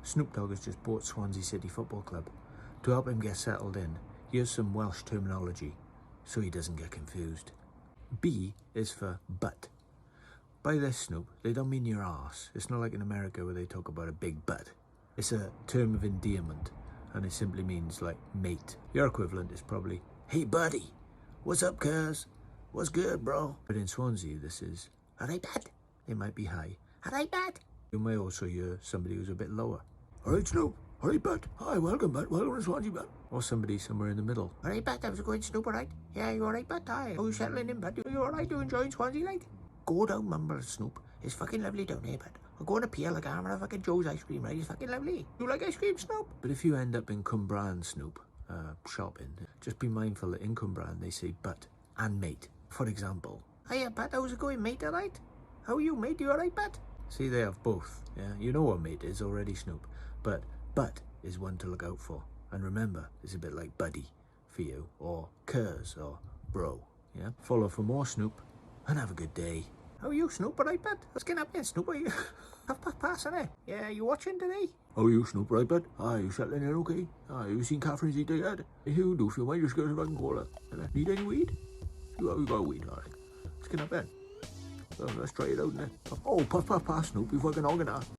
Snoop Dogg has just bought Swansea City Football Club. To help him get settled in, here's some Welsh terminology, so he doesn't get confused. B is for butt. By this, Snoop, they don't mean your arse. It's not like in America where they talk about a big butt. It's a term of endearment, and it simply means, like, mate. Your equivalent is probably, hey buddy, what's up cuz? What's good, bro? But in Swansea, this is, alright bud. It might be high. Alright bud. You may also hear somebody who's a bit lower. Alright Snoop, alright bud. Hi, welcome bud, welcome to Swansea bud. Or somebody somewhere in the middle. Alright bud, how's it going Snoop, alright? Yeah, you alright bud? Hi. Oh, you settling in bud? You alright? You enjoying Swansea, like? Go down Mumble, Snoop. It's fucking lovely down here, bud. I'll go on a pier like I'm having a fucking Joe's ice cream, right? It's fucking lovely. You like ice cream, Snoop? But if you end up in Cwmbran, Snoop, shopping, just be mindful that in Cwmbran they say butt and mate. For example, hiya, bud, how's it going, mate, alright? How are you, mate? You alright, bud? See, they have both, yeah? You know what mate is already, Snoop. But butt is one to look out for. And remember, it's a bit like buddy for you, or cuz, or bro, yeah? Follow for more, Snoop, and have a good day. How are you, Snoop? Alright, bud? What's getting up here, Snoop? Are you half past pass, innit? Yeah, you watching today? How are you, Snoop? Right, bud? Aye, you settling in okay? Aye, you seen Catherine's eat yet? If you do, if you mind your skirts, I can call her. Need any weed? You got weed, alright. Let's get up then. Well, let's try it out, innit? Oh, puff, puff, pass, Snoop, you fucking organized.